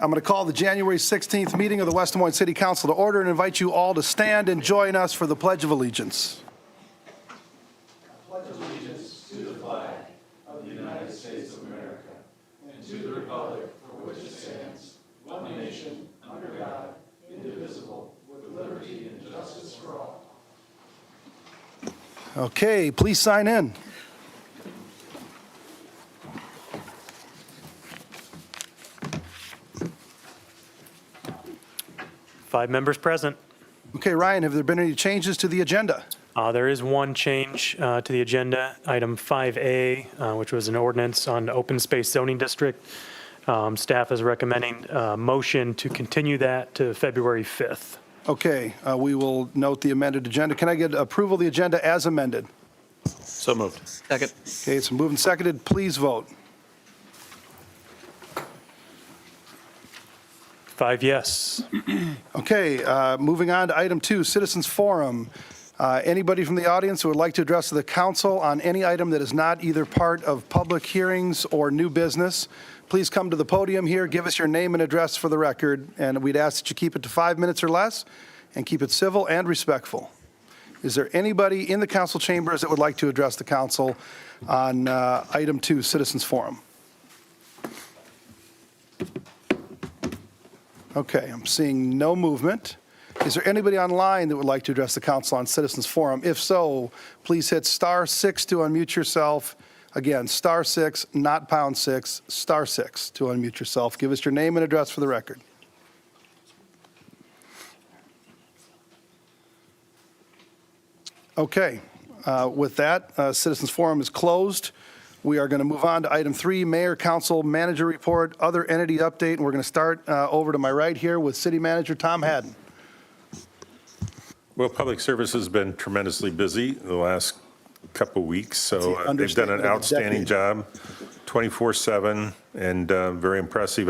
I'm going to call the January 16th meeting of the West Des Moines City Council to order and invite you all to stand and join us for the Pledge of Allegiance. Okay, please sign in. Five members present. Okay, Ryan, have there been any changes to the agenda? There is one change to the agenda, item 5A, which was an ordinance on open space zoning district. Staff is recommending a motion to continue that to February 5th. Okay, we will note the amended agenda. Can I get approval of the agenda as amended? So moved. Second. Okay, it's moved and seconded. Please vote. 5 yes. Okay, moving on to item 2, Citizens Forum. Anybody from the audience who would like to address the council on any item that is not either part of public hearings or new business, please come to the podium here, give us your name and address for the record, and we'd ask that you keep it to 5 minutes or less and keep it civil and respectful. Is there anybody in the council chambers that would like to address the council on item 2, Citizens Forum? Okay, I'm seeing no movement. Is there anybody online that would like to address the council on Citizens Forum? If so, please hit *6 to unmute yourself. Again, *6, not #6, *6 to unmute yourself. Give us your name and address for the record. Okay, with that, Citizens Forum is closed. We are going to move on to item 3, Mayor, Council, Manager Report, Other Entity Update, and we're going to start over to my right here with City Manager Tom Hadden. Well, public service has been tremendously busy the last couple of weeks, so they've done an outstanding job, 24/7, and very impressive.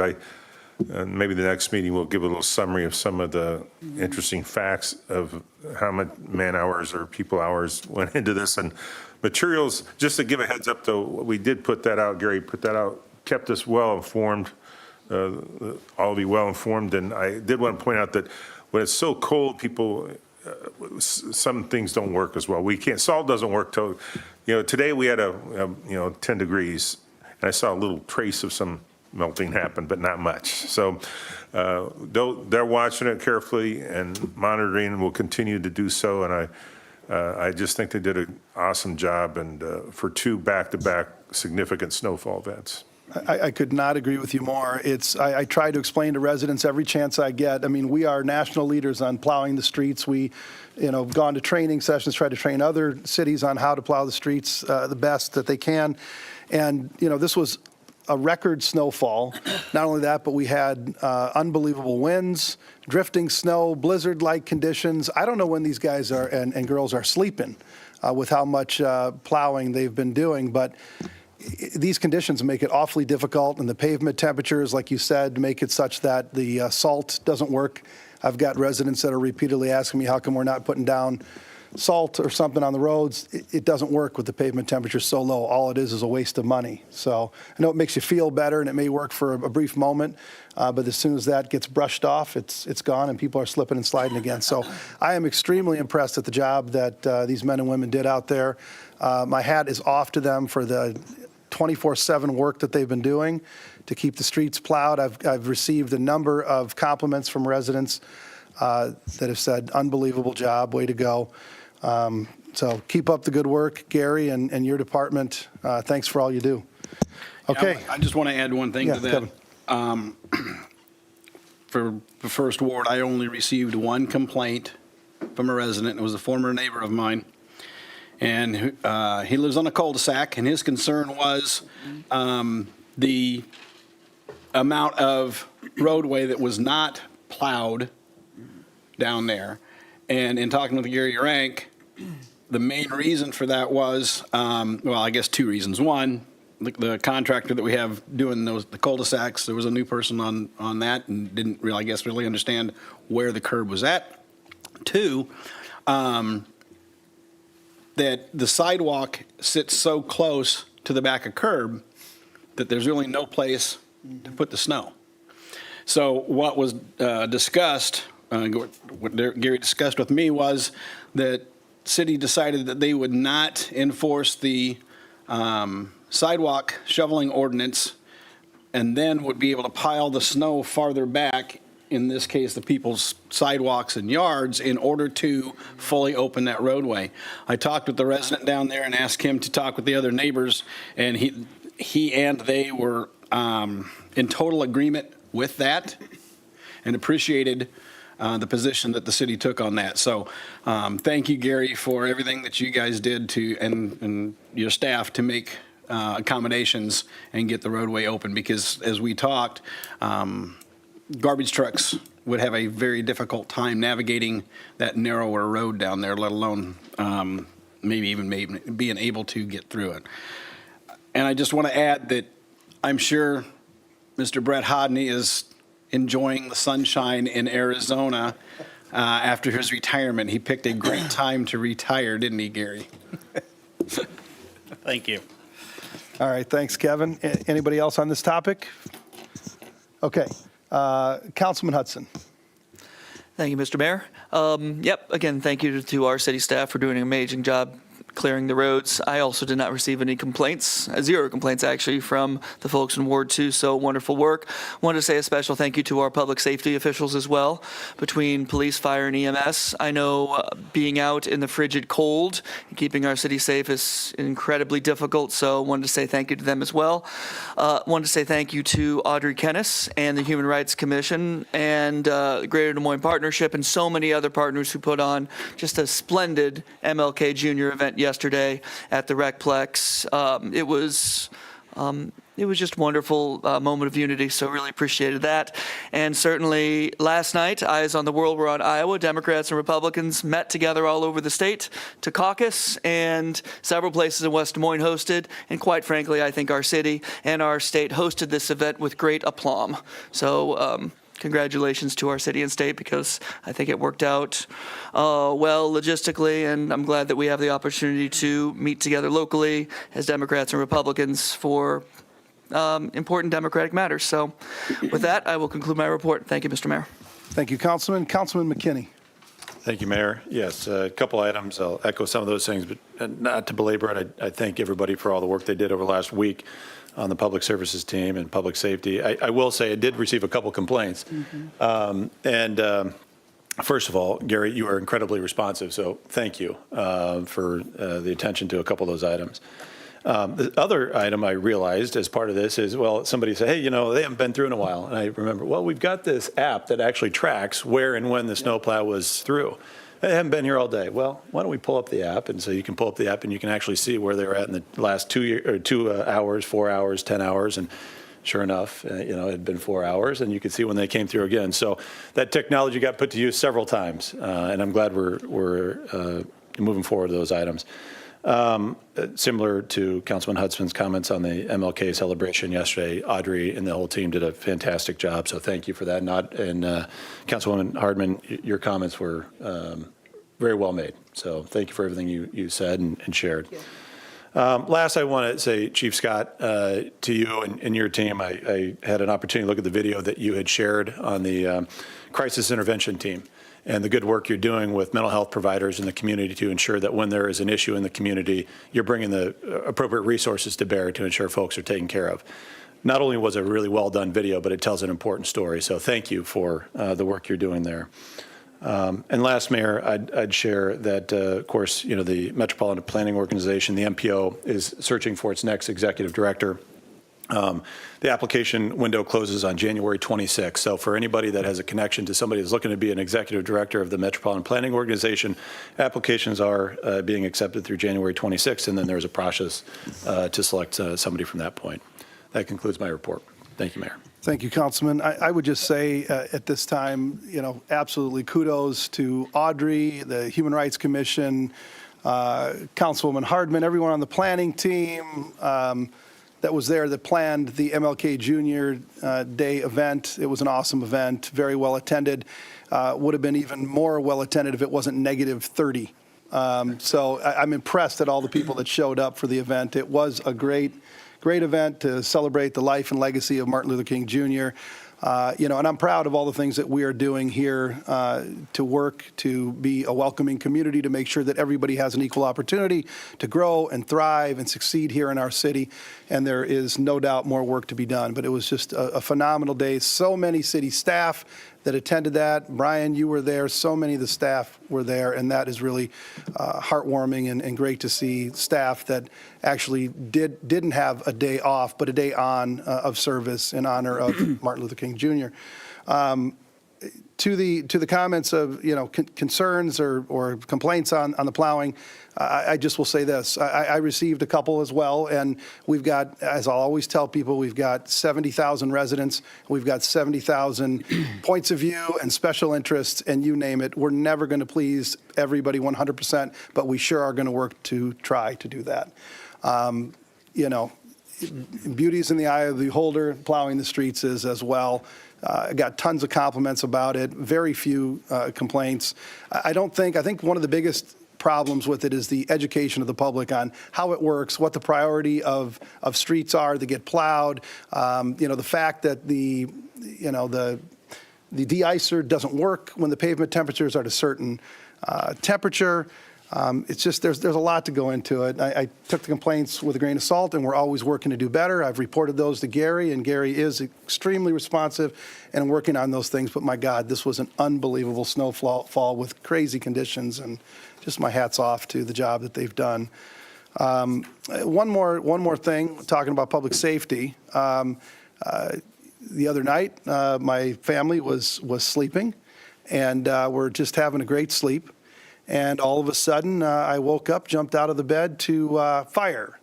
Maybe the next meeting we'll give a little summary of some of the interesting facts of how much man hours or people hours went into this. And materials, just to give a heads up though, we did put that out, Gary put that out, kept us well informed, all of you well informed. And I did want to point out that when it's so cold, people, some things don't work as well. We can't, salt doesn't work till, today we had 10 degrees and I saw a little trace of some melting happen, but not much. So they're watching it carefully and monitoring, and will continue to do so. And I just think they did an awesome job, and for 2 back-to-back significant snowfall events. I could not agree with you more. I try to explain to residents every chance I get. I mean, we are national leaders on plowing the streets. We, have gone to training sessions, tried to train other cities on how to plow the streets the best that they can. And, this was a record snowfall. Not only that, but we had unbelievable winds, drifting snow, blizzard-like conditions. I don't know when these guys are and girls are sleeping with how much plowing they've been doing, but these conditions make it awfully difficult, and the pavement temperatures, like you said, make it such that the salt doesn't work. I've got residents that are repeatedly asking me how come we're not putting down salt or something on the roads. It doesn't work with the pavement temperature so low. All it is a waste of money. So I know it makes you feel better and it may work for a brief moment, but as soon as that gets brushed off, it's gone and people are slipping and sliding again. So I am extremely impressed at the job that these men and women did out there. My hat is off to them for the 24/7 work that they've been doing to keep the streets plowed. I've received a number of compliments from residents that have said, unbelievable job, way to go. So keep up the good work, Gary, and your department. Thanks for all you do. Okay. I just want to add one thing to that. For the first ward, I only received one complaint from a resident. It was a former neighbor of mine. And he lives on a cul-de-sac, and his concern was the amount of roadway that was not plowed down there. And in talking with Gary Rank, the main reason for that was, well, I guess 2 reasons. One, the contractor that we have doing the cul-de-sacs, there was a new person on that and didn't really, I guess, really understand where the curb was at. 2, that the sidewalk sits so close to the back of curb that there's really no place to put the snow. So what was discussed, what Gary discussed with me was that city decided that they would not enforce the sidewalk shoveling ordinance and then would be able to pile the snow farther back, in this case, the people's sidewalks and yards, in order to fully open that roadway. I talked with the resident down there and asked him to talk with the other neighbors, and he and they were in total agreement with that and appreciated the position that the city took on that. So thank you, Gary, for everything that you guys did to and your staff to make accommodations and get the roadway open, because as we talked, garbage trucks would have a very difficult time navigating that narrower road down there, let alone maybe being able to get through it. And I just want to add that I'm sure Mr. Brett Hodney is enjoying the sunshine in Arizona after his retirement. He picked a great time to retire, didn't he, Gary? Thank you. All right, thanks, Kevin. Anybody else on this topic? Okay, Councilman Hudson. Thank you, Mr. Mayor. Yep, again, thank you to our city staff for doing an amazing job clearing the roads. I also did not receive any complaints, 0 complaints actually, from the folks in Ward 2, so wonderful work. Wanted to say a special thank you to our public safety officials as well, between police, fire, and EMS. I know being out in the frigid cold and keeping our city safe is incredibly difficult, so wanted to say thank you to them as well. Wanted to say thank you to Audrey Kennis and the Human Rights Commission and the Greater Des Moines Partnership and so many other partners who put on just a splendid MLK Jr. event yesterday at the Recplex. It was just a wonderful moment of unity, so really appreciated that. And certainly last night, Eyes on the World were on Iowa. Democrats and Republicans met together all over the state to caucus, and several places in West Des Moines hosted. And quite frankly, I think our city and our state hosted this event with great aplomb. So congratulations to our city and state, because I think it worked out well logistically, and I'm glad that we have the opportunity to meet together locally as Democrats and Republicans for important democratic matters. So with that, I will conclude my report. Thank you, Mr. Mayor. Thank you, Councilman. Councilman McKinney. Thank you, Mayor. Yes, a couple items. I'll echo some of those things, but not to belabor it, I thank everybody for all the work they did over the last week on the public services team and public safety. I will say I did receive a couple complaints. First of all, Gary, you are incredibly responsive, so thank you for the attention to a couple of those items. The other item I realized as part of this is, well, somebody said, hey, you know, they haven't been through in a while. And I remember, well, we've got this app that actually tracks where and when the snowplow was through. They haven't been here all day. Well, why don't we pull up the app? And so you can pull up the app and you can actually see where they were at in the last 2 hours, 4 hours, 10 hours. And sure enough, you know, it had been 4 hours, and you could see when they came through again. So that technology got put to use several times, and I'm glad we're moving forward to those items. Similar to Councilman Hudson's comments on the MLK celebration yesterday, Audrey and the whole team did a fantastic job, so thank you for that. And Councilwoman Hardman, your comments were very well made, so thank you for everything you said and shared. Last, I want to say, Chief Scott, to you and your team, I had an opportunity to look at the video that you had shared on the crisis intervention team and the good work you're doing with mental health providers in the community to ensure that when there is an issue in the community, you're bringing the appropriate resources to bear to ensure folks are taken care of. Not only was it a really well done video, but it tells an important story. So thank you for the work you're doing there. And last, Mayor, I'd share that, of course, you know, the Metropolitan Planning Organization, the MPO, is searching for its next executive director. The application window closes on January 26th. So for anybody that has a connection to somebody that's looking to be an executive director of the Metropolitan Planning Organization, applications are being accepted through January 26th, and then there's a process to select somebody from that point. That concludes my report. Thank you, Mayor. Thank you, Councilman. I would just say at this time, you know, absolutely kudos to Audrey, the Human Rights Commission, Councilwoman Hardman, everyone on the planning team that was there that planned the MLK Jr. Day event. It was an awesome event, very well attended. Would have been even more well attended if it wasn't -30. So I'm impressed at all the people that showed up for the event. It was a great event to celebrate the life and legacy of Martin Luther King Jr. And I'm proud of all the things that we are doing here to work to be a welcoming community, to make sure that everybody has an equal opportunity to grow and thrive and succeed here in our city. And there is no doubt more work to be done. But it was just a phenomenal day. So many city staff that attended that. Brian, you were there. So many of the staff were there. And that is really heartwarming and great to see staff that actually didn't have a day off, but a day on of service in honor of Martin Luther King Jr. To the comments of concerns or complaints on the plowing, I just will say this: I received a couple as well, and we've got, as I'll always tell people, we've got 70,000 residents, we've got 70,000 points of view and special interests, and you name it. We're never going to please everybody 100%, but we sure are going to work to try to do that. Beauty's in the eye of the beholder. Plowing the streets is as well. I got tons of compliments about it, very few complaints. I think one of the biggest problems with it is the education of the public on how it works, what the priority of streets are that get plowed. The fact that the de-icer doesn't work when the pavement temperatures are at a certain temperature. It's just there's a lot to go into it. I took the complaints with a grain of salt, and we're always working to do better. I've reported those to Gary, and Gary is extremely responsive and working on those things. But my God, this was an unbelievable snowfall with crazy conditions, and just my hat's off to the job that they've done. One more thing, talking about public safety. The other night, my family was sleeping, and we're just having a great sleep. And all of a sudden, I woke up, jumped out of the bed to fire,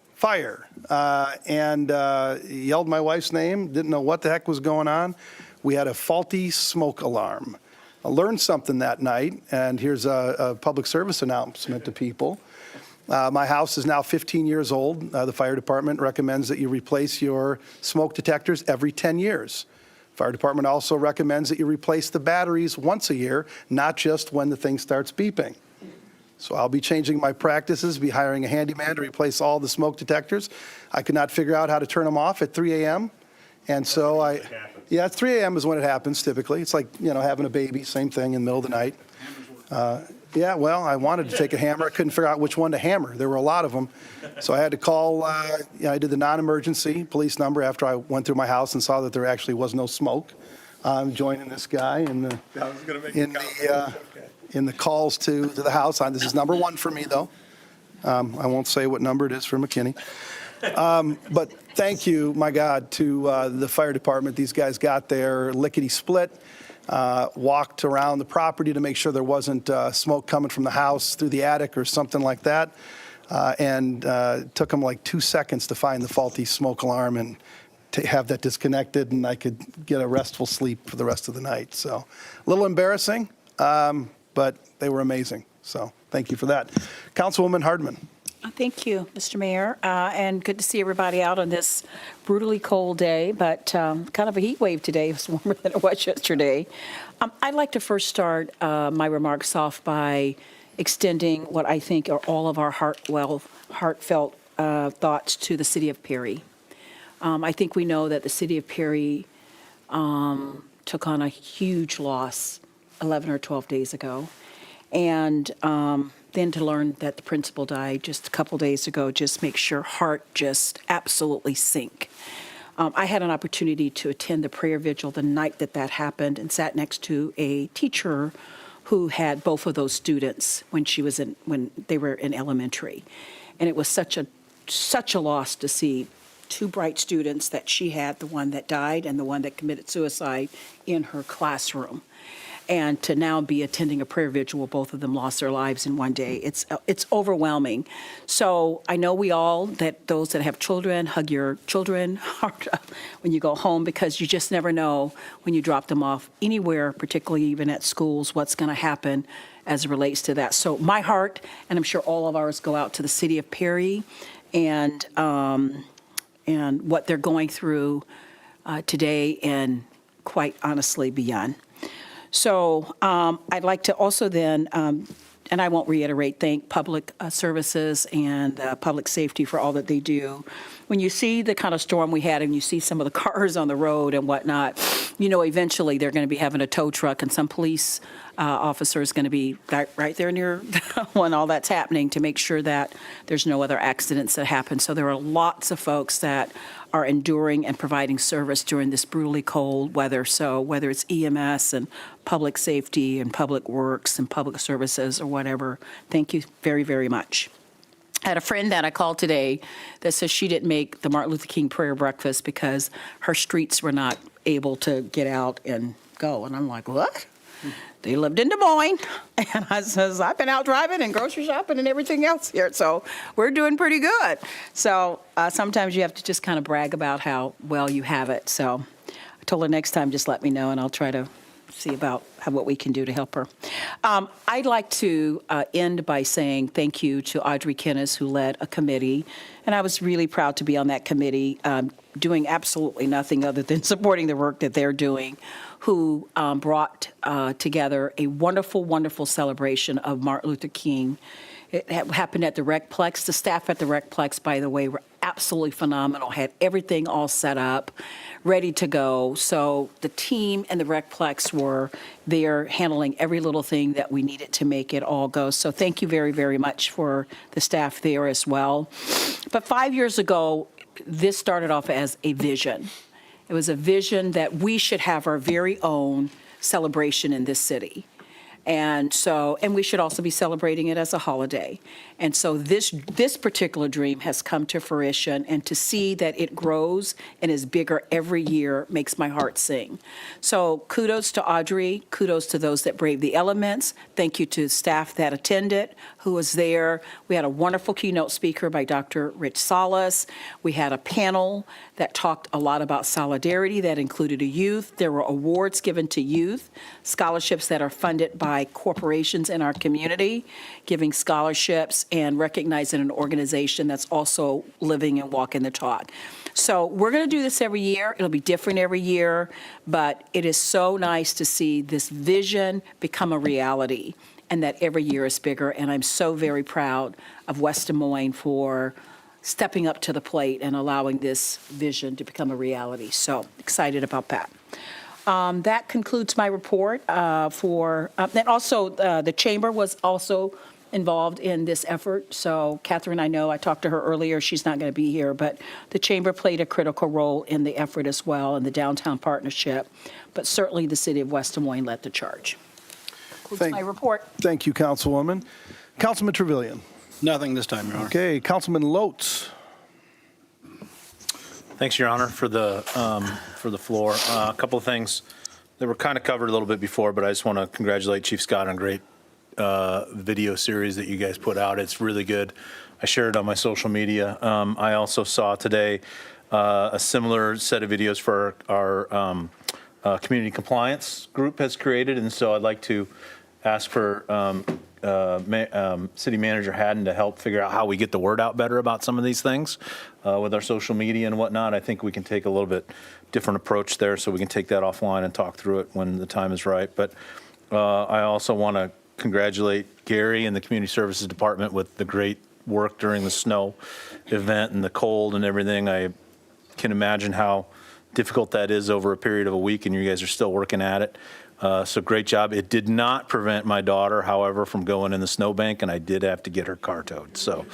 and yelled my wife's name, didn't know what the heck was going on. We had a faulty smoke alarm. I learned something that night, and here's a public service announcement to people. My house is now 15 years old. The fire department recommends that you replace your smoke detectors every 10 years. Fire department also recommends that you replace the batteries once a year, not just when the thing starts beeping. So I'll be changing my practices, be hiring a handyman to replace all the smoke detectors. I could not figure out how to turn them off at 3 a.m. And so yeah, 3 a.m. is when it happens typically. It's like, having a baby, same thing in the middle of the night. Yeah, well, I wanted to take a hammer. I couldn't figure out which one to hammer. There were a lot of them. So I had to call, I did the non-emergency police number after I went through my house and saw that there actually was no smoke. I'm joining this guy in the calls to the house. This is number one for me, though. I won't say what number it is for McKinney. But thank you, my God, to the fire department. These guys got there lickety-split. Walked around the property to make sure there wasn't smoke coming from the house through the attic or something like that. And it took them like 2 seconds to find the faulty smoke alarm and to have that disconnected, and I could get a restful sleep for the rest of the night. So a little embarrassing, but they were amazing. So thank you for that. Councilwoman Hardman. Thank you, Mr. Mayor, and good to see everybody out on this brutally cold day, but kind of a heat wave today. It was warmer than it was yesterday. I'd like to first start my remarks off by extending what I think are all of our heartfelt thoughts to the city of Perry. I think we know that the city of Perry took on a huge loss 11 or 12 days ago, and then to learn that the principal died just a couple days ago just makes your heart just absolutely sink. I had an opportunity to attend the prayer vigil the night that happened and sat next to a teacher who had both of those students when they were in elementary. And it was such a loss to see two bright students that she had, the one that died and the one that committed suicide, in her classroom. And to now be attending a prayer vigil where both of them lost their lives in one day, it's overwhelming. So I know those that have children, hug your children hard when you go home, because you just never know when you drop them off anywhere, particularly even at schools, what's going to happen as it relates to that. So my heart, and I'm sure all of ours, go out to the city of Perry and what they're going through today, and quite honestly beyond. So I'd like to also then, and I won't reiterate, thank public services and public safety for all that they do. when you see the kind of storm we had and you see some of the cars on the road and whatnot, you know, eventually they're going to be having a tow truck and some police officer is going to be right there near when all that's happening to make sure that there's no other accidents that happen. So there are lots of folks that are enduring and providing service during this brutally cold weather. So whether it's EMS and public safety and public works and public services or whatever, thank you very, very much. I had a friend that I called today that says she didn't make the Martin Luther King prayer breakfast because her streets were not able to get out and go. And I'm like, what? They lived in Des Moines. And I says, I've been out driving and grocery shopping and everything else here. So we're doing pretty good. So sometimes you have to just kind of brag about how well you have it. So I told her next time, just let me know and I'll try to see about what we can do to help her. I'd like to end by saying thank you to Audrey Kennis, who led a committee, and I was really proud to be on that committee, doing absolutely nothing other than supporting the work that they're doing, who brought together a wonderful, wonderful celebration of Martin Luther King. It happened at the Recplex. The staff at the Recplex, by the way, were absolutely phenomenal, had everything all set up, ready to go. So the team and the Recplex were there handling every little thing that we needed to make it all go. So thank you very, very much for the staff there as well. But 5 years ago, this started off as a vision. It was a vision that we should have our very own celebration in this city. And we should also be celebrating it as a holiday. And so this particular dream has come to fruition, and to see that it grows and is bigger every year makes my heart sing. So kudos to Audrey, kudos to those that braved the elements. Thank you to staff that attended, who was there. We had a wonderful keynote speaker by Dr. Rich Salas. We had a panel that talked a lot about solidarity that included a youth. There were awards given to youth, scholarships that are funded by corporations in our community, giving scholarships and recognizing an organization that's also living and walking the talk. So we're going to do this every year. It'll be different every year, but it is so nice to see this vision become a reality, and that every year is bigger. And I'm so very proud of West Des Moines for stepping up to the plate and allowing this vision to become a reality. So excited about that. That concludes my report and also the chamber was also involved in this effort. So Catherine, I know I talked to her earlier, she's not going to be here, but the chamber played a critical role in the effort as well, in the downtown partnership. But certainly the city of West Des Moines led the charge. Concludes my report. Thank you, Councilwoman. Councilman Trevilian. Nothing this time, Your Honor. Okay, Councilman Lotz. Thanks, Your Honor, for the floor. A couple of things that were kind of covered a little bit before, but I just want to congratulate Chief Scott on a great video series that you guys put out. It's really good. I shared it on my social media. I also saw today a similar set of videos for our community compliance group has created, and so I'd like to ask for City Manager Haddon to help figure out how we get the word out better about some of these things with our social media and whatnot. I think we can take a little bit different approach there, so we can take that offline and talk through it when the time is right. But I also want to congratulate Gary and the Community Services Department with the great work during the snow event and the cold and everything. I can imagine how difficult that is over a period of a week, and you guys are still working at it. So great job. It did not prevent my daughter, however, from going in the snowbank, and I did have to get her car towed. So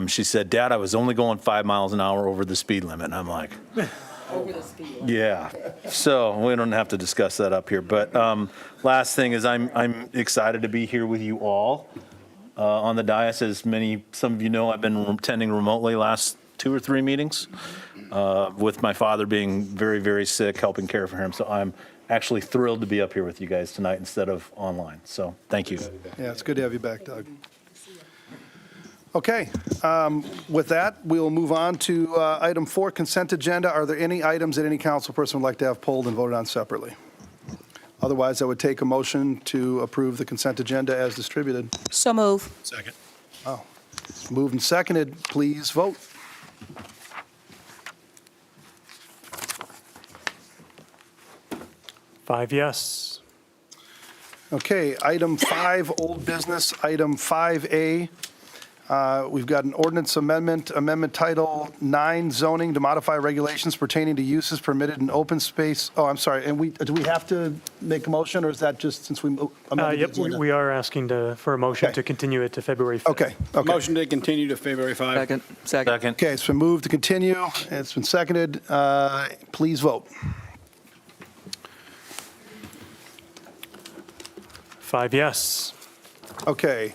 she said, Dad, I was only going 5 miles an hour over the speed limit. And I'm like, over the speed limit. Yeah. So we don't have to discuss that up here. But last thing is I'm excited to be here with you all on the dais. As some of you know, I've been attending remotely last 2 or 3 meetings with my father being very, very sick, helping care for him. So I'm actually thrilled to be up here with you guys tonight instead of online. So thank you. Yeah, it's good to have you back, Doug. Okay, with that, we'll move on to item 4, consent agenda. Are there any items that any council person would like to have pulled and voted on separately? Otherwise, I would take a motion to approve the consent agenda as distributed. So move. Second. Moved and seconded, please vote. Five yes. Okay, item 5, old business, item 5A. We've got an ordinance amendment Title 9 zoning to modify regulations pertaining to uses permitted in open space. Oh, I'm sorry, and do we have to make a motion, or is that just since we amended the Yep, agenda? we are asking for a motion Okay. to continue it to February 5th. Okay. Motion to continue to February 5. Second. Second. Okay, it's been moved to continue, and it's been seconded. Please vote. 5 yes. Okay,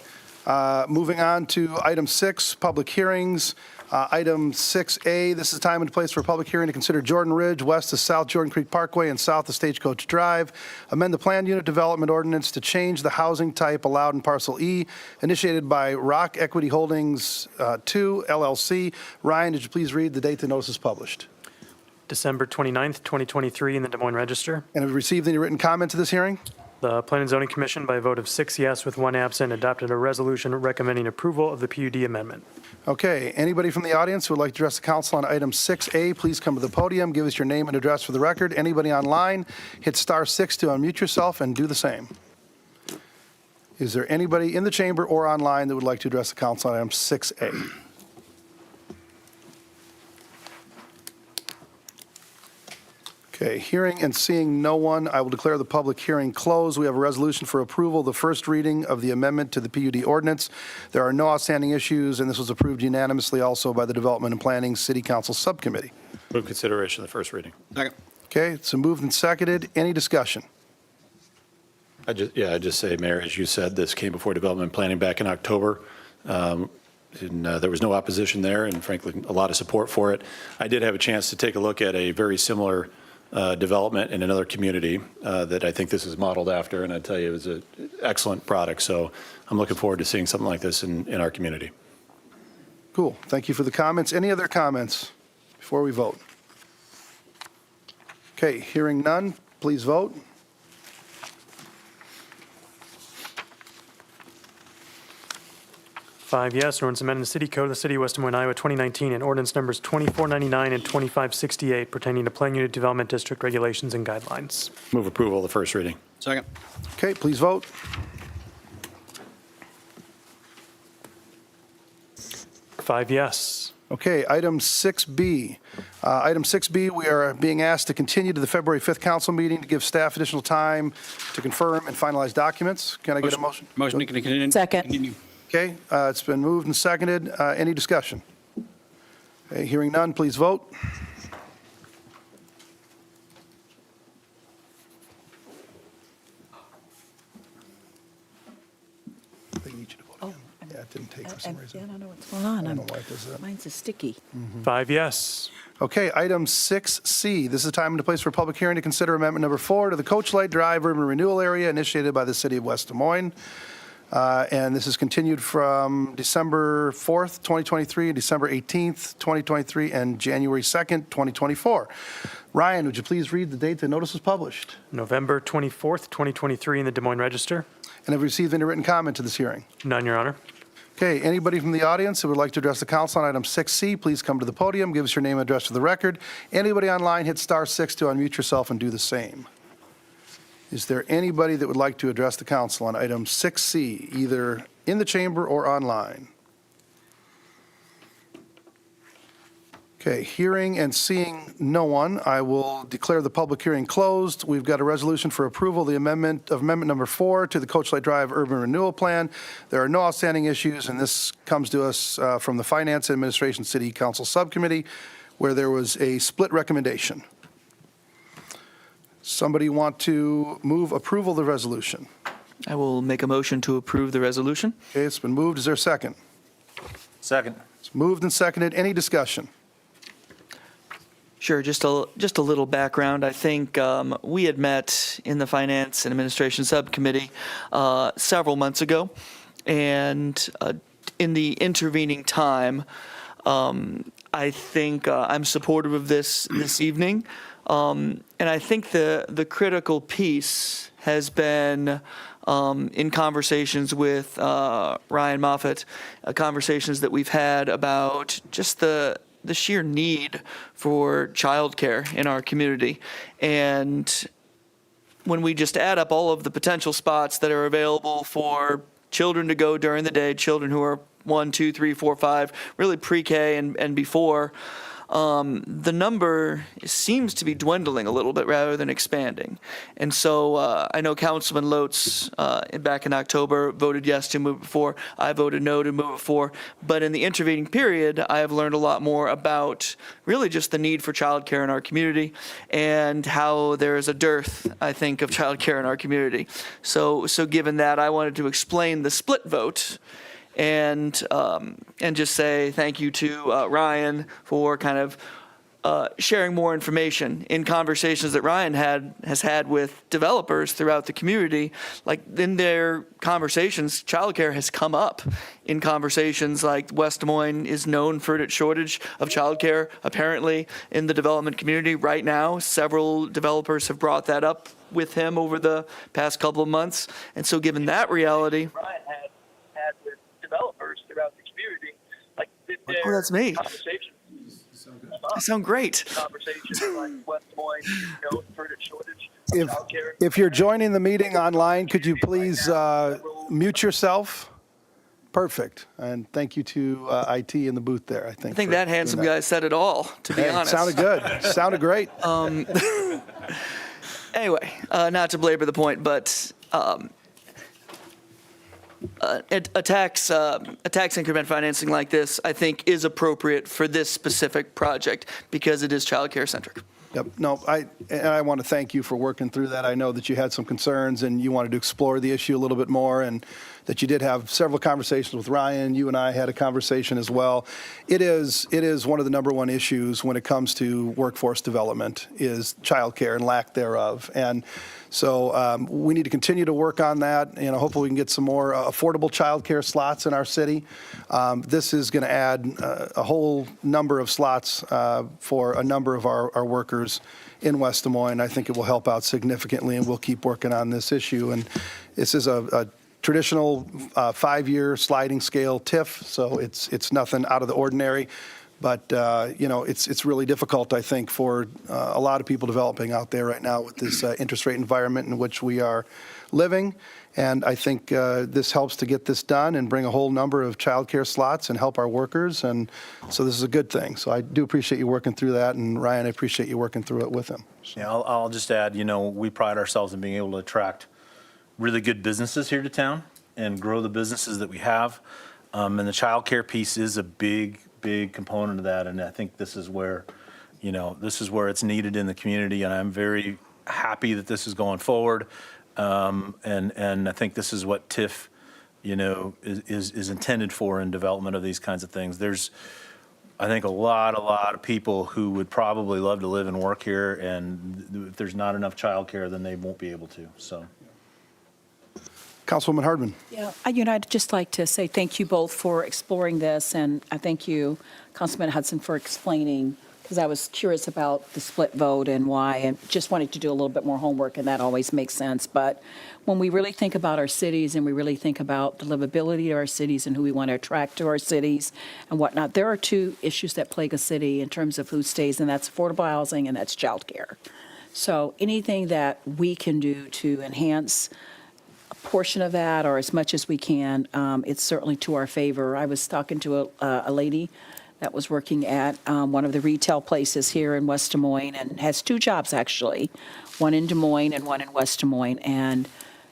moving on to item 6, public hearings. Item 6A, this is time and place for a public hearing to consider Jordan Ridge west of South Jordan Creek Parkway and south of Stagecoach Drive. Amend the planned unit development ordinance to change the housing type allowed in parcel E, initiated by Rock Equity Holdings 2 LLC. Ryan, did you please read the date the notice is published? December 29th, 2023, in the Des Moines Register. And have you received any written comment to this hearing? The Planning and Zoning Commission, by a vote of 6 yes with 1 absent, adopted a resolution recommending approval of the PUD amendment. Okay, anybody from the audience who would like to address the council on item 6A, please come to the podium, give us your name and address for the record. Anybody online, hit *6 to unmute yourself and do the same. Is there anybody in the chamber or online that would like to address the council on item 6A? Okay, hearing and seeing no one, I will declare the public hearing closed. We have a resolution for approval, the first reading of the amendment to the PUD ordinance. There are no outstanding issues, and this was approved unanimously also by the Development and Planning City Council Subcommittee. Move consideration of the first reading. Second. Okay, it's been moved and seconded. Any discussion? I'd just say, Mayor, as you said, this came before Development and Planning back in October. And there was no opposition there, and frankly, a lot of support for it. I did have a chance to take a look at a very similar development in another community that I think this is modeled after, and I tell you, it was an excellent product. So I'm looking forward to seeing something like this in our community. Cool. Thank you for the comments. Any other comments before we vote? Okay, hearing none, please vote. Five yes, an ordinance amending the city code of the city of West Des Moines, Iowa, 2019, and ordinance numbers 2499 and 2568 pertaining to Plan Unit Development District regulations and guidelines. Move approval of the first reading. Second. Okay, please vote. Five yes. Okay, item 6B. Item 6B, we are being asked to continue to the February 5th council meeting to give staff additional time to confirm and finalize documents. Can I get a motion? Motion to continue. Second. Continue. Okay, it's been moved and seconded. Any discussion? Okay, hearing none, please vote. They need you to vote Oh, again. Yeah, it didn't take for I some reason. don't know what's going on. I don't know why it does that. Mine's a sticky. Five yes. Okay, item 6C. This is time and place for public hearing to consider amendment number 4 to the Coach Light Drive Urban Renewal Area initiated by the city of West Des Moines. And this is continued from December 4th, 2023, December 18th, 2023, and January 2nd, 2024. Ryan, would you please read the date the notice was published? November 24th, 2023, in the Des Moines Register. And have you received any written comment to this hearing? None, Your Honor. Okay, anybody from the audience who would like to address the council on item 6C, please come to the podium, give us your name and address for the record. Anybody online, hit *6 to unmute yourself and do the same. Is there anybody that would like to address the council on item 6C, either in the chamber or online? Okay, hearing and seeing no one, I will declare the public hearing closed. We've got a resolution for approval, the amendment number 4 to the Coach Light Drive Urban Renewal Plan. There are no outstanding issues, and this comes to us from the Finance and Administration City Council Subcommittee, where there was a split recommendation. Somebody want to move approval of the resolution? I will make a motion to approve the resolution. Okay, it's been moved. Is there a second? Second. It's moved and seconded. Any discussion? Sure, just a little background. I think we had met in the Finance and Administration Subcommittee several months ago, and in the intervening time, I think I'm supportive of this evening, and I think the critical piece has been in conversations with Ryan Moffett, conversations that we've had about just the sheer need for childcare in our community. And when we just add up all of the potential spots that are available for children to go during the day, children who are 1, 2, 3, 4, 5, really pre-K and before, the number seems to be dwindling a little bit rather than expanding. And so I know Councilman Lotz back in October voted yes to move it forward. I voted no to move it forward. But in the intervening period, I have learned a lot more about really just the need for childcare in our community and how there is a dearth, I think, of childcare in our community. So given that, I wanted to explain the split vote and just say thank you to Ryan for kind of sharing more information in conversations that Ryan has had with developers throughout the community. Like in their conversations, childcare has come up in conversations. Like West Des Moines is known for its shortage of childcare. Apparently, in the development community right now, several developers have brought that up with him over the past couple of months. And so, given that reality, Ryan had with developers throughout the community, like oh, that's me. Conversations. I sound great. Conversations like West Des Moines, known for its shortage of childcare. If you're joining the meeting online, could you please mute yourself? Perfect. And thank you to IT in the booth there, I think. I think that handsome guy said it all, to be honest. Sounded good. Sounded great. Anyway, not to belabor the point, but a tax increment financing like this, I think, is appropriate for this specific project because it is childcare centric. Yep. No, I want to thank you for working through that. I know that you had some concerns and you wanted to explore the issue a little bit more, and that you did have several conversations with Ryan. You and I had a conversation as well. It is one of the number one issues when it comes to workforce development is childcare and lack thereof. And so we need to continue to work on that. Hopefully we can get some more affordable childcare slots in our city. This is going to add a whole number of slots for a number of our workers in West Des Moines. I think it will help out significantly, and we'll keep working on this issue. And this is a traditional 5-year sliding scale TIF, so it's nothing out of the ordinary. But, it's really difficult, I think, for a lot of people developing out there right now with this interest rate environment in which we are living. And I think this helps to get this done and bring a whole number of childcare slots and help our workers. And so this is a good thing. So I do appreciate you working through that. And Ryan, I appreciate you working through it with him. Yeah, I'll just add, we pride ourselves in being able to attract really good businesses here to town and grow the businesses that we have. And the childcare piece is a big component of that. And I think this is where it's needed in the community. And I'm very happy that this is going forward. And I think this is what TIF, is intended for in development of these kinds of things. There's, I think, a lot of people who would probably love to live and work here. And if there's not enough childcare, then they won't be able to. So. Councilwoman Hardman. Yeah, I'd just like to say thank you both for exploring this, and I thank you, Councilman Hudson, for explaining, because I was curious about the split vote and why, and just wanted to do a little bit more homework, and that always makes sense. But when we really think about our cities and we really think about the livability of our cities and who we want to attract to our cities and whatnot, there are two issues that plague a city in terms of who stays, and that's affordable housing and that's childcare. So anything that we can do to enhance portion of that, or as much as we can, it's certainly to our favor. I was talking to a lady that was working at one of the retail places here in West Des Moines and has 2 jobs, actually, one in Des Moines and one in West Des Moines. And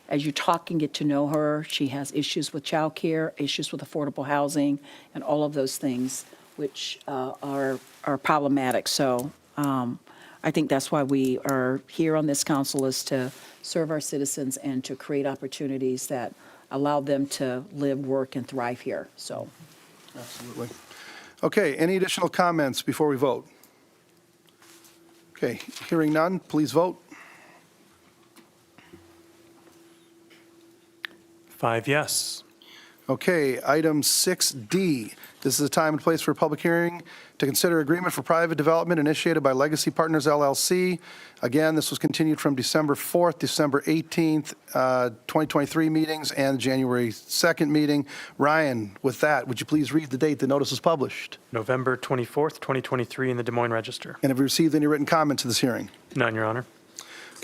as you talk and get to know her, she has issues with childcare, issues with affordable housing, and all of those things, which are problematic. So I think that's why we are here on this council, is to serve our citizens and to create opportunities that allow them to live, work, and thrive here. So, Absolutely. Okay, any additional comments before we vote? Okay, hearing none, please vote. 5 yes. Okay, item 6D. This is a time and place for a public hearing to consider agreement for private development initiated by Legacy Partners LLC. Again, this was continued from December 4th, December 18th, 2023 meetings, and January 2nd meeting. Ryan, with that, would you please read the date the notice was published? November 24th, 2023 in the Des Moines Register. And have you received any written comments to this hearing? None, Your Honor.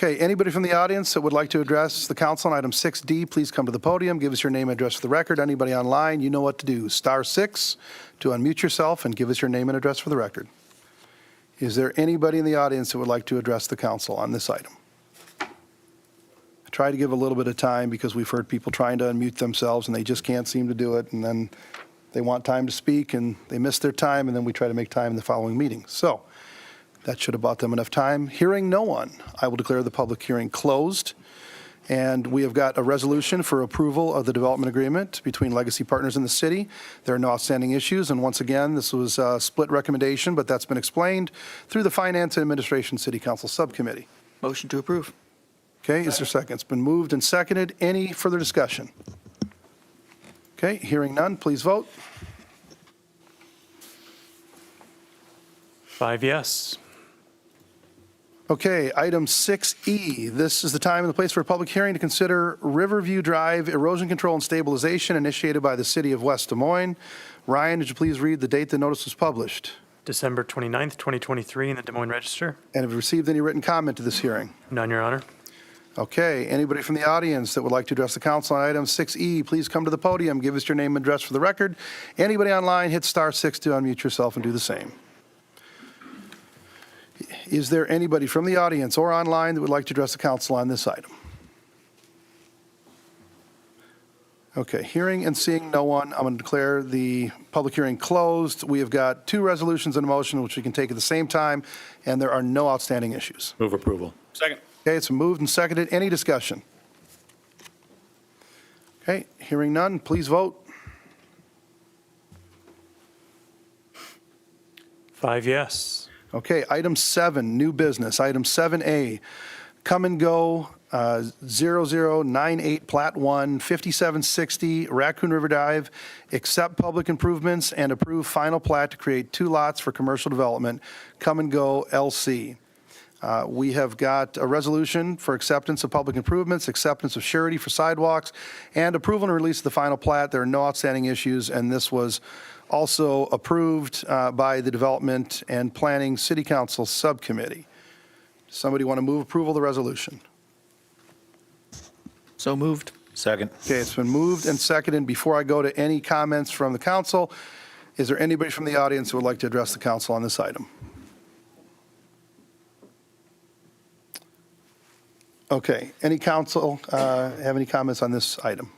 Okay, anybody from the audience that would like to address the council on item 6D, please come to the podium, give us your name and address for the record. Anybody online, you know what to do. *6 to unmute yourself and give us your name and address for the record. Is there anybody in the audience that would like to address the council on this item? I try to give a little bit of time because we've heard people trying to unmute themselves and they just can't seem to do it, and then they want time to speak and they miss their time, and then we try to make time in the following meeting. So that should have bought them enough time. Hearing no one, I will declare the public hearing closed. And we have got a resolution for approval of the development agreement between Legacy Partners and the city. There are no outstanding issues. And once again, this was a split recommendation, but that's been explained through the Finance and Administration City Council Subcommittee. Motion to approve. Okay, is there a second? It's been moved and seconded. Any further discussion? Okay, hearing none, please vote. 5 yes. Okay, item 6E. This is the time and the place for a public hearing to consider Riverview Drive erosion control and stabilization initiated by the city of West Des Moines. Ryan, would you please read the date the notice was published? December 29th, 2023 in the Des Moines Register. And have you received any written comment to this hearing? None, Your Honor. Okay, anybody from the audience that would like to address the council on item 6E, please come to the podium, give us your name and address for the record. Anybody online, hit *6 to unmute yourself and do the same. Is there anybody from the audience or online that would like to address the council on this item? Okay, hearing and seeing no one, I'm going to declare the public hearing closed. We have got 2 resolutions in motion, which we can take at the same time, and there are no outstanding issues. Move approval. Second. Okay, it's been moved and seconded. Any discussion? Okay, hearing none, please vote. 5 yes. Okay, item 7, new business. Item 7A, Come and Go 0098 Plat 1, 5760 Raccoon River Drive, accept public improvements and approve final plat to create 2 lots for commercial development, Come and Go LC. We have got a resolution for acceptance of public improvements, acceptance of surety for sidewalks, and approval and release of the final plat. There are no outstanding issues, and this was also approved by the Development and Planning City Council Subcommittee. Somebody want to move approval of the resolution? So moved. Second. Okay, it's been moved and seconded. Before I go to any comments from the council, is there anybody from the audience who would like to address the council on this item? Okay, any council have any comments on this item?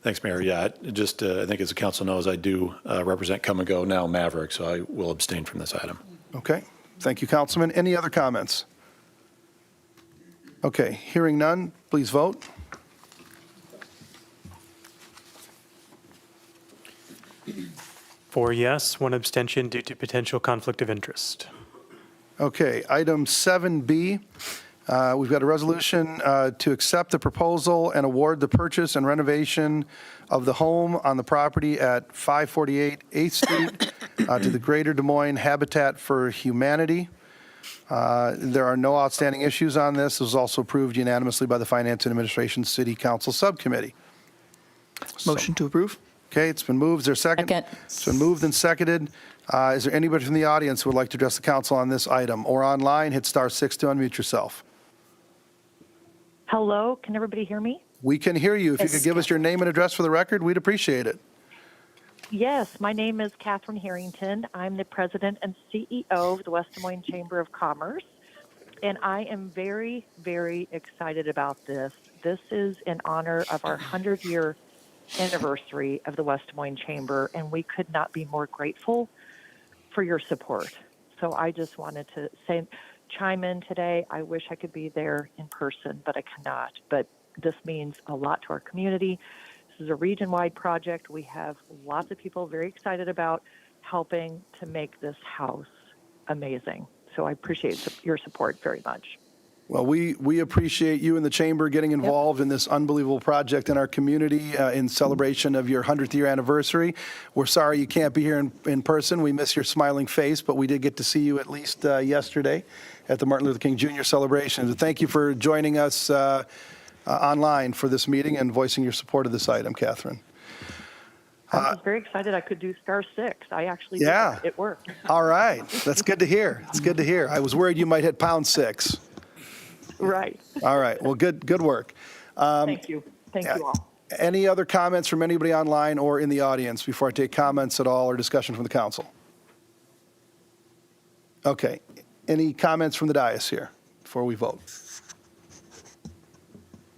Thanks, Mayor. Yeah, just, I think as the council knows, I do represent Come and Go, now Maverick, so I will abstain from this item. Okay, thank you, Councilman. Any other comments? Okay, hearing none, please vote. Four yes, 1 abstention due to potential conflict of interest. Okay, item 7B, we've got a resolution to accept the proposal and award the purchase and renovation of the home on the property at 548 8th Street to the Greater Des Moines Habitat for Humanity. There are no outstanding issues on this. This was also approved unanimously by the Finance and Administration City Council Subcommittee. Motion to approve. Okay, it's been moved. Is there a second? Second. It's been moved and seconded. Is there anybody from the audience who would like to address the council on this item? Or online, hit *6 to unmute yourself. Hello, can everybody hear me? We can hear you. If you could give us your name and address for the record, we'd appreciate it. Yes, my name is Catherine Harrington. I'm the president and CEO of the West Des Moines Chamber of Commerce, and I am very, very excited about this. This is in honor of our 100-year anniversary of the West Des Moines Chamber, and we could not be more grateful for your support. So I just wanted to chime in today. I wish I could be there in person, but I cannot. But this means a lot to our community. This is a region-wide project. We have lots of people very excited about helping to make this house amazing. So I appreciate your support very much. Well, we appreciate you and the Chamber getting involved in this unbelievable project in our community in celebration of your 100th year anniversary. We're sorry you can't be here in person. We miss your smiling face, but we did get to see you at least yesterday at the Martin Luther King Jr. celebration. So thank you for joining us online for this meeting and voicing your support of this item, Catherine. I was very excited I could do *6. I actually did. Yeah. It worked. All right. That's good to hear. It's good to hear. I was worried you might hit #6. Right. All right, well, good work. Thank you. Thank you all. Any other comments from anybody online or in the audience before I take comments at all or discussion from the council? Okay, any comments from the dais here before we vote?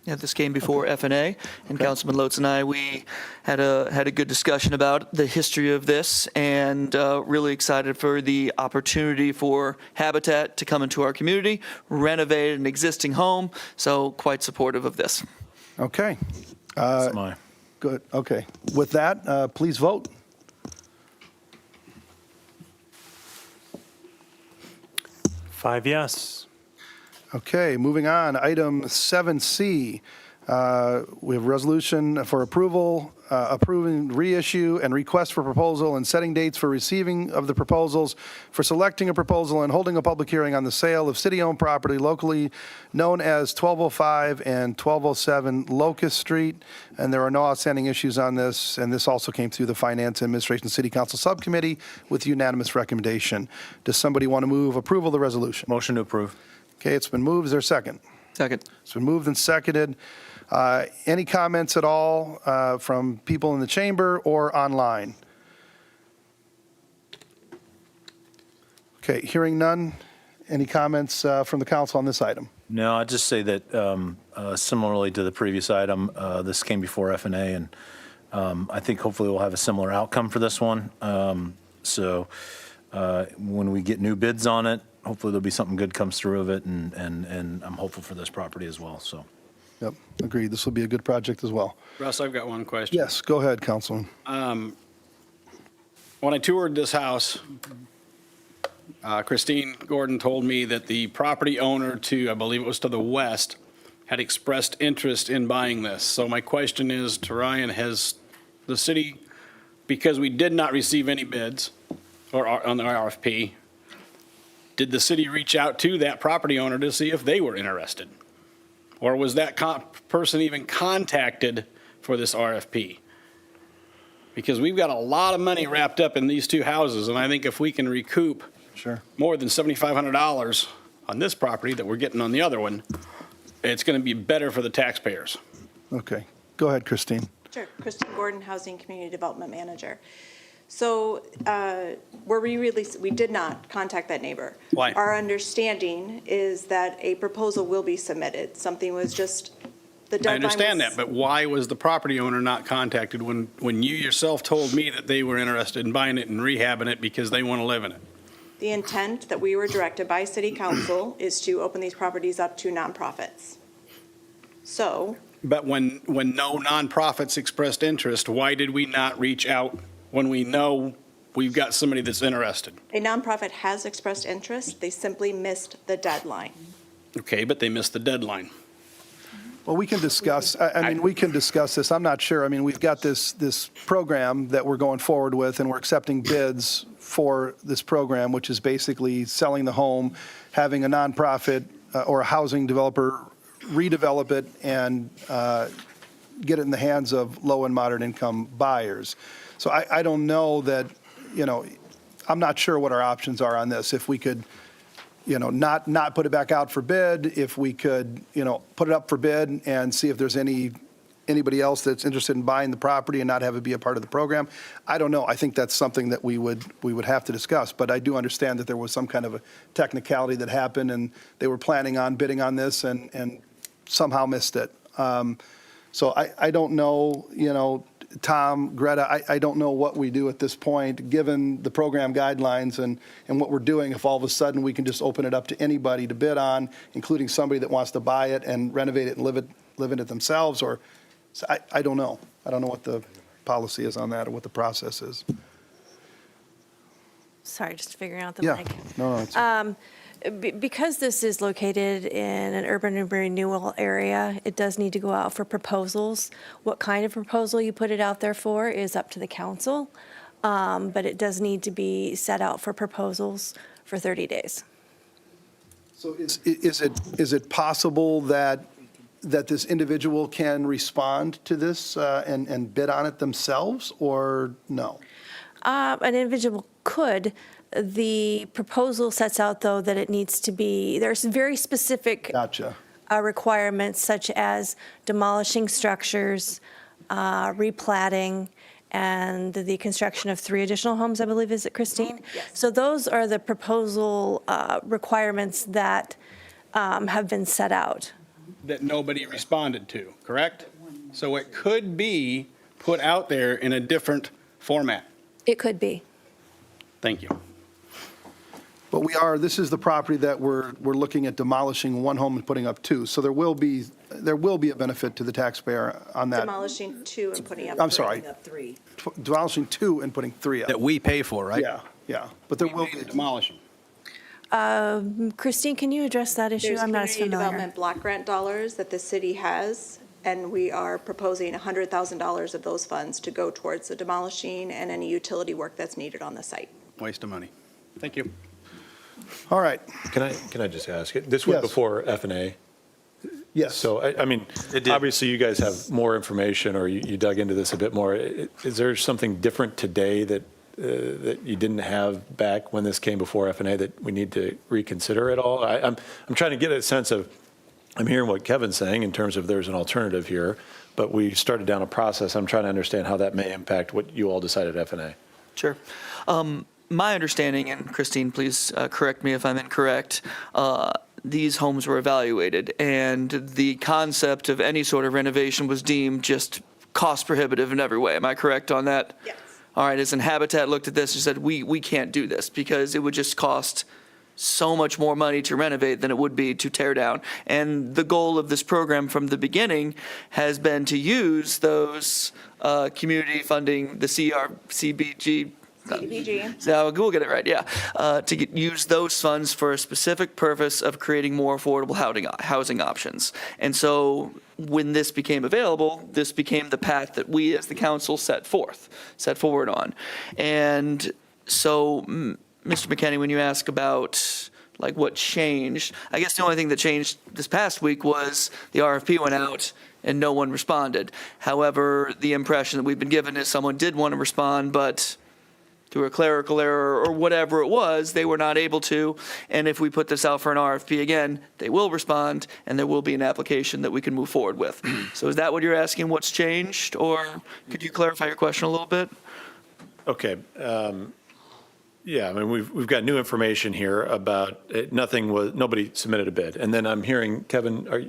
Yeah, this came before FNA, and Councilman Lotz and I, we had a good discussion about the history of this, and really excited for the opportunity for Habitat to come into our community, renovate an existing home, so quite supportive of this. Okay, So am I. good, okay. With that, please vote. Five yes. Okay, moving on, item 7C. We have a resolution for approval, approving reissue and request for proposal and setting dates for receiving of the proposals, for selecting a proposal and holding a public hearing on the sale of city-owned property locally known as 1205 and 1207 Locust Street. And there are no outstanding issues on this, and this also came through the Finance and Administration City Council Subcommittee with unanimous recommendation. Does somebody want to move approval of the resolution? Motion to approve. Okay, it's been moved. Is there a second? Second. It's been moved and seconded. Any comments at all from people in the chamber or online? Okay, hearing none. Any comments from the council on this item? No, I'd just say that similarly to the previous item, this came before FNA, and I think hopefully we'll have a similar outcome for this one. So when we get new bids on it, hopefully there'll be something good comes through of it, and I'm hopeful for this property as well, so. Yep, agreed. This will be a good project as well. Russ, I've got one question. Yes, go ahead, Councilman. When I toured this house, Christine Gordon told me that the property owner to, I believe it was to the west, had expressed interest in buying this. So my question is to Ryan, has the city, because we did not receive any bids or on the RFP, did the city reach out to that property owner to see if they were interested? Or was that person even contacted for this RFP? Because we've got a lot of money wrapped up in these two houses, and I think if we can recoup Sure. more than $7,500 on this property that we're getting on the other one, it's going to be better for the taxpayers. Okay, go ahead, Christine. Sure. Kristen Gordon, Housing Community Development Manager. So we did not contact that neighbor. Why? Our understanding is that a proposal will be submitted. Something was just, the deadline I understand was- that, but why was the property owner not contacted when you yourself told me that they were interested in buying it and rehabbing it because they want to live in it? The intent that we were directed by City Council is to open these properties up to nonprofits. So But when no nonprofits expressed interest, why did we not reach out when we know we've got somebody that's interested? a nonprofit has expressed interest. They simply missed the deadline. Okay, but they missed the deadline. Well, we can discuss, I mean, we can discuss this. I'm not sure. I mean, we've got this program that we're going forward with, and we're accepting bids for this program, which is basically selling the home, having a nonprofit or a housing developer redevelop it and get it in the hands of low and moderate income buyers. So I don't know that, I'm not sure what our options are on this. If we could, not put it back out for bid, if we could, put it up for bid and see if there's anybody else that's interested in buying the property and not have it be a part of the program. I don't know. I think that's something that we would have to discuss. But I do understand that there was some kind of a technicality that happened, and they were planning on bidding on this and somehow missed it. So I don't know, Tom, Greta, I don't know what we do at this point, given the program guidelines and what we're doing, if all of a sudden we can just open it up to anybody to bid on, including somebody that wants to buy it and renovate it and live in it themselves, or, so I don't know. I don't know what the policy is on that or what the process is. Sorry, just figuring out the Yeah, mic. no, it's, Because this is located in an urban renewal area, it does need to go out for proposals. What kind of proposal you put it out there for is up to the council, but it does need to be set out for proposals for 30 days. so is it possible that this individual can respond to this and bid on it themselves, or no? An individual could. The proposal sets out, though, that it needs to be, there's very specific Gotcha. requirements such as demolishing structures, replatting, and the construction of 3 additional homes, I believe, is it, Christine? Yes. So those are the proposal requirements that have been set out. That nobody responded to, correct? So it could be put out there in a different format. It could be. Thank you. But this is the property that we're looking at demolishing one home and putting up 2. So there will be a benefit to the taxpayer on that. Demolishing 2 and putting up 3. I'm sorry. Demolishing 2 and putting 3 up. That we pay for, right? Yeah. But there will be. Demolish them. Christine, can you address that issue? There's I'm not as community familiar. development block grant dollars that the city has, and we are proposing $100,000 of those funds to go towards the demolishing and any utility work that's needed on the site. Waste of money. Thank you. All right. Can I just ask it? This went Yes. before F&A. Yes. So, I mean, obviously you guys have more information or you dug into this a bit more. Is there something different today that you didn't have back when this came before F&A that we need to reconsider at all? I'm trying to get a sense of, I'm hearing what Kevin's saying in terms of there's an alternative here, but we started down a process. I'm trying to understand how that may impact what you all decided at F&A. Sure. My understanding, and Christine, please correct me if I'm incorrect, these homes were evaluated, and the concept of any sort of renovation was deemed just cost prohibitive in every way. Am I correct on that? Yes. All right, as in Habitat looked at this and said, we can't do this because it would just cost so much more money to renovate than it would be to tear down. And the goal of this program from the beginning has been to use those community funding, the CBG. CDBG. So we'll get it right, yeah. Use those funds for a specific purpose of creating more affordable housing options. And so when this became available, this became the path that we as the council set forward on. And so, Mr. McKenney, when you ask about like what changed, I guess the only thing that changed this past week was the RFP went out and no one responded. However, the impression that we've been given is someone did want to respond, but through a clerical error or whatever it was, they were not able to. And if we put this out for an RFP again, they will respond and there will be an application that we can move forward with. So is that what you're asking, what's changed? Or could you clarify your question a little bit? Okay. Yeah, I mean, we've got new information here about it. Nobody submitted a bid. And then I'm hearing, Kevin, are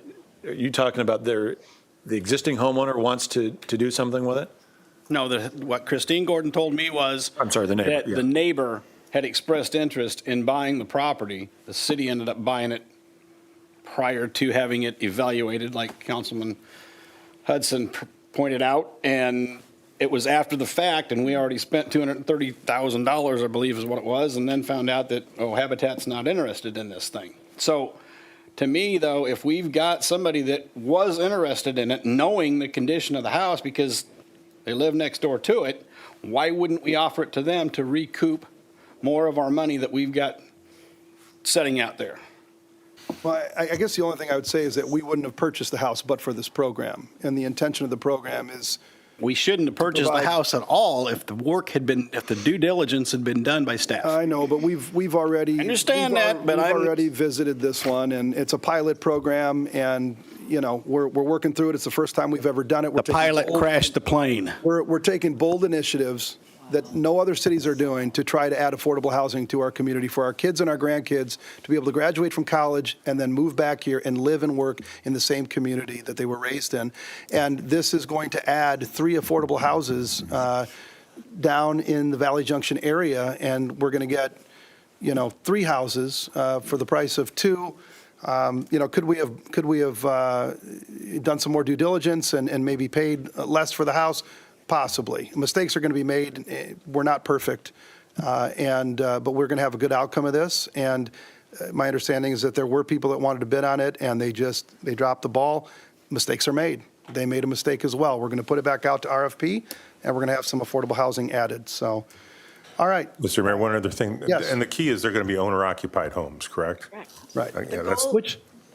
you talking about the existing homeowner wants to do something with it? No, what Christine Gordon told me was. I'm sorry, the neighbor, That yeah. the neighbor had expressed interest in buying the property. The city ended up buying it prior to having it evaluated, like Councilman Hudson pointed out. And it was after the fact, and we already spent $230,000, I believe is what it was, and then found out that, Habitat's not interested in this thing. So to me, though, if we've got somebody that was interested in it, knowing the condition of the house, because they live next door to it, why wouldn't we offer it to them to recoup more of our money that we've got setting out there? Well, I guess the only thing I would say is that we wouldn't have purchased the house but for this program. And the intention of the program is, We shouldn't have purchased the Provide- house at all if the work had been, if the due diligence had been done by staff. I know, but we've already. I understand we've that, but We've I'm- already visited this one, and it's a pilot program, and, we're working through it. It's the first time we've ever done it. We're The taking pilot bold- crashed the plane. We're taking bold initiatives that no other cities are doing to try to add affordable housing to our community for our kids and our grandkids to be able to graduate from college and then move back here and live and work in the same community that they were raised in. And this is going to add 3 affordable houses down in the Valley Junction area, and we're going to get, 3 houses for the price of 2. Could we have done some more due diligence and maybe paid less for the house? Possibly. Mistakes are going to be made. We're not perfect, but we're going to have a good outcome of this. And my understanding is that there were people that wanted to bid on it, and they dropped the ball. Mistakes are made. They made a mistake as well. We're going to put it back out to RFP, and we're going to have some affordable housing added. So, all right. Mr. Mayor, one other thing. Yes. And the key is they're going to be owner-occupied homes, correct? Correct. Right. Yeah, that's,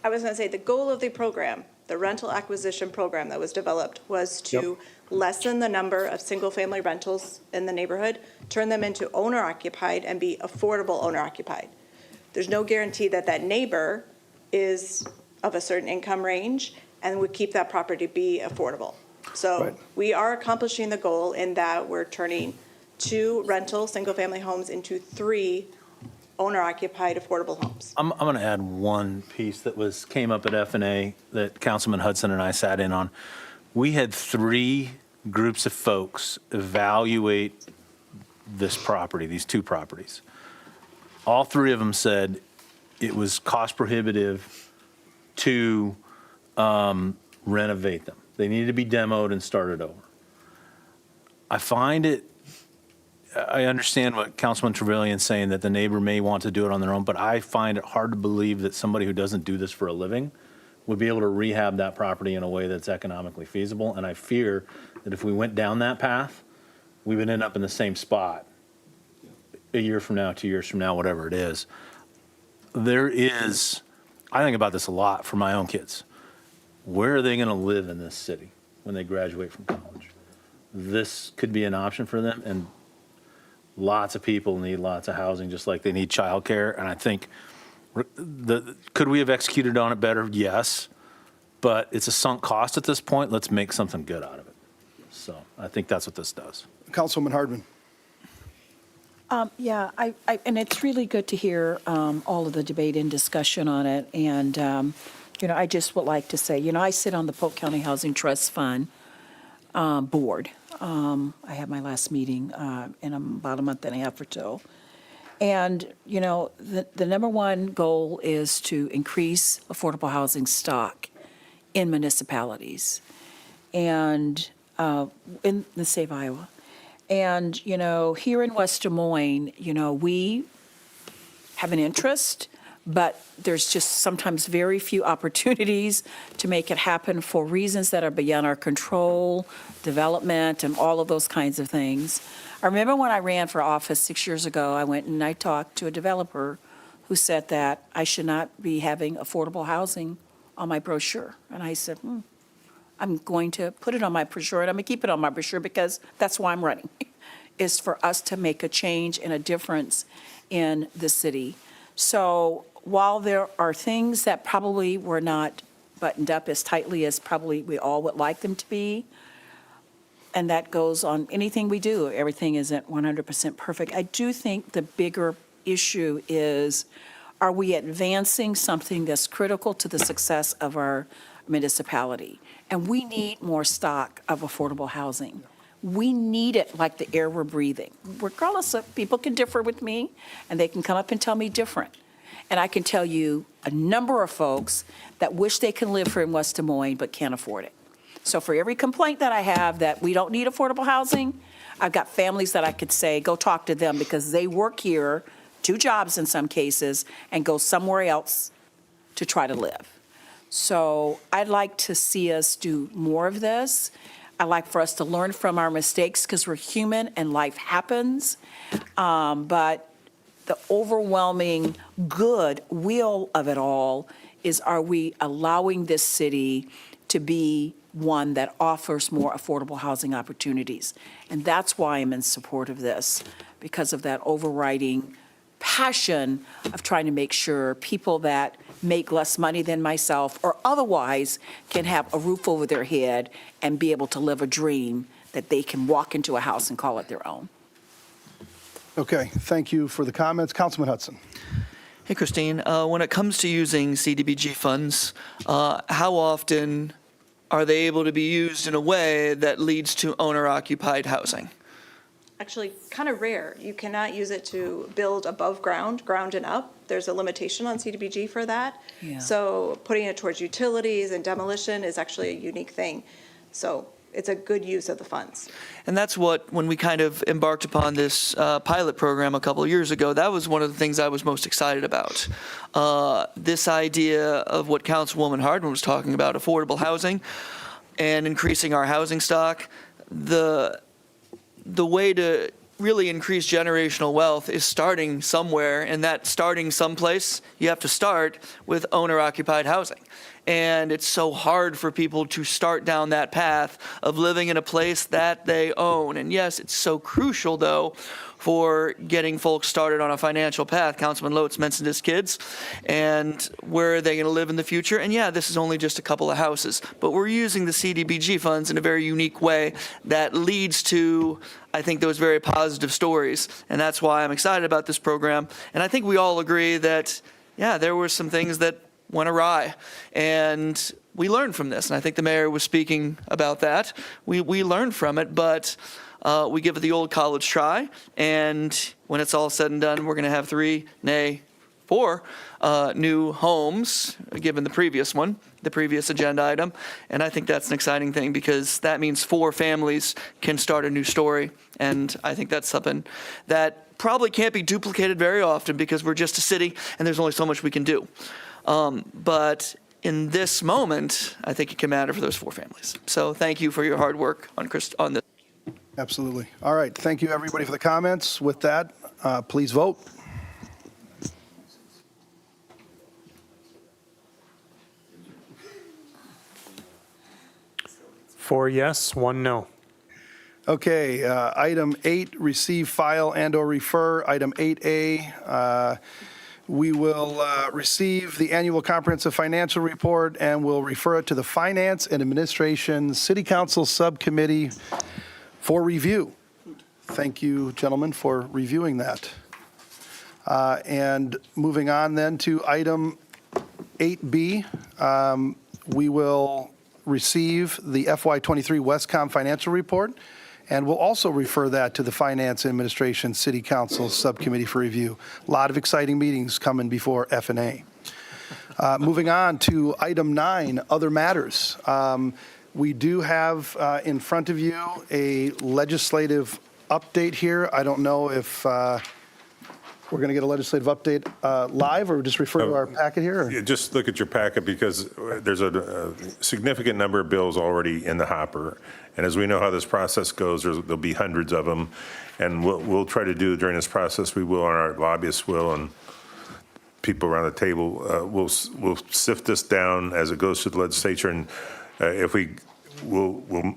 I was going to say, the goal of the program, the rental acquisition program that was developed, was to lessen the number of single-family rentals in the neighborhood, turn them into owner-occupied, and be affordable owner-occupied. There's no guarantee that that neighbor is of a certain income range and would keep that property be affordable. So Right. we are accomplishing the goal in that we're turning 2 rental, single-family homes into 3 owner-occupied affordable homes. I'm going to add one piece that came up at F&A that Councilman Hudson and I sat in on. We had 3 groups of folks evaluate this property, these 2 properties. All 3 of them said it was cost prohibitive to renovate them. They needed to be demoed and started over. I understand what Councilman Trevelyan's saying, that the neighbor may want to do it on their own, but I find it hard to believe that somebody who doesn't do this for a living would be able to rehab that property in a way that's economically feasible. And I fear that if we went down that path, we would end up in the same spot a year from now, 2 years from now, whatever it is. I think about this a lot for my own kids. Where are they going to live in this city when they graduate from college? This could be an option for them, and lots of people need lots of housing, just like they need childcare. And I think, could we have executed on it better? Yes, but it's a sunk cost at this point. Let's make something good out of it. So I think that's what this does. Councilwoman Hardman. Yeah, and it's really good to hear all of the debate and discussion on it. And, I just would like to say, I sit on the Polk County Housing Trust Fund board. I had my last meeting in about a month and a half or so. And, the number one goal is to increase affordable housing stock in municipalities and in the state of Iowa. And, here in West Des Moines, we have an interest, but there's just sometimes very few opportunities to make it happen for reasons that are beyond our control, development, and all of those kinds of things. I remember when I ran for office 6 years ago, I went and I talked to a developer who said that I should not be having affordable housing on my brochure. And I said, I'm going to put it on my brochure, and I'm going to keep it on my brochure because that's why I'm running, is for us to make a change and a difference in the city. So while there are things that probably were not buttoned up as tightly as probably we all would like them to be, and that goes on anything we do, everything isn't 100% perfect. I do think the bigger issue is, are we advancing something that's critical to the success of our municipality? And we need more stock of affordable housing. We need it like the air we're breathing. Regardless of, people can differ with me, and they can come up and tell me different. And I can tell you a number of folks that wish they can live here in West Des Moines but can't afford it. So for every complaint that I have that we don't need affordable housing, I've got families that I could say, go talk to them because they work here, 2 jobs in some cases, and go somewhere else to try to live. So I'd like to see us do more of this. I'd like for us to learn from our mistakes because we're human and life happens. But the overwhelming good will of it all is, are we allowing this city to be one that offers more affordable housing opportunities? And that's why I'm in support of this, because of that overriding passion of trying to make sure people that make less money than myself or otherwise can have a roof over their head and be able to live a dream that they can walk into a house and call it their own. Okay, thank you for the comments. Councilman Hudson. Hey, Christine, when it comes to using CDBG funds, how often are they able to be used in a way that leads to owner-occupied housing? Actually, kind of rare. You cannot use it to build above ground, ground and up. There's a limitation on CDBG for that. Yeah. So putting it towards utilities and demolition is actually a unique thing. So it's a good use of the funds. And that's what, when we kind of embarked upon this pilot program a couple of years ago, that was one of the things I was most excited about. This idea of what Councilwoman Hardman was talking about, affordable housing and increasing our housing stock. The way to really increase generational wealth is starting somewhere, and that starting someplace, you have to start with owner-occupied housing. And it's so hard for people to start down that path of living in a place that they own. And yes, it's so crucial, though, for getting folks started on a financial path. Councilman Loetz mentioned his kids and where are they going to live in the future. And yeah, this is only just a couple of houses, but we're using the CDBG funds in a very unique way that leads to, I think, those very positive stories. And that's why I'm excited about this program. And I think we all agree that, yeah, there were some things that went awry. And we learned from this. And I think the mayor was speaking about that. We learned from it, but we give it the old college try. And when it's all said and done, we're going to have 4 new homes, given the previous one, the previous agenda item. And I think that's an exciting thing because that means 4 families can start a new story. And I think that's something that probably can't be duplicated very often because we're just a city and there's only so much we can do. But in this moment, I think it can matter for those 4 families. So thank you for your hard work on this. Absolutely. All right. Thank you, everybody, for the comments. With that, please vote. Four yes, 1 no. Okay, item 8, receive, file, and/or refer. Item 8A, we will receive the annual comprehensive financial report and we'll refer it to the Finance and Administration City Council Subcommittee for review. Thank you, gentlemen, for reviewing that. And moving on then to item 8B, we will receive the FY23 Westcom financial report, and we'll also refer that to the Finance and Administration City Council Subcommittee for review. A lot of exciting meetings coming before F&A. Moving on to item 9, other matters. We do have in front of you a legislative update here. I don't know if we're going to get a legislative update live or just refer to our packet here? Or? Yeah, just look at your packet because there's a significant number of bills already in the hopper. And as we know how this process goes, there'll be hundreds of them. And we'll try to do during this process, we will, and our lobbyists will, and people around the table, we'll sift this down as it goes through the legislature. And if we'll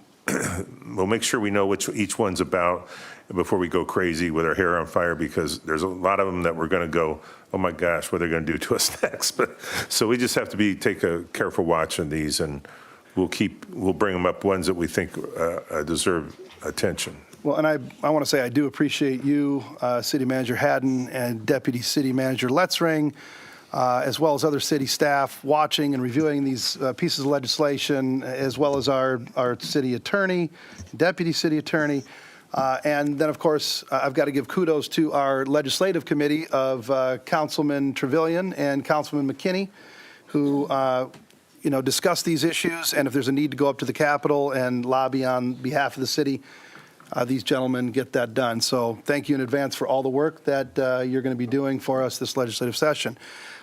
make sure we know which each one's about before we go crazy with our hair on fire, because there's a lot of them that we're going to go, oh my gosh, what are they going to do to us next? But so we just have to take a careful watch on these, and we'll bring them up, ones that we think deserve attention. Well, and I want to say I do appreciate you, City Manager Haddon, and Deputy City Manager Letzring, as well as other city staff watching and reviewing these pieces of legislation, as well as our city attorney, deputy city attorney. And then, of course, I've got to give kudos to our legislative committee of Councilman Trevelyan and Councilman McKinney, who discuss these issues. And if there's a need to go up to the Capitol and lobby on behalf of the city, these gentlemen get that done. So thank you in advance for all the work that you're going to be doing for us this legislative session.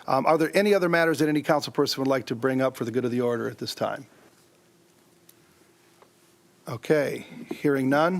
Are there any other matters that any council person would like to bring up for the good of the order at this time? Okay, hearing none.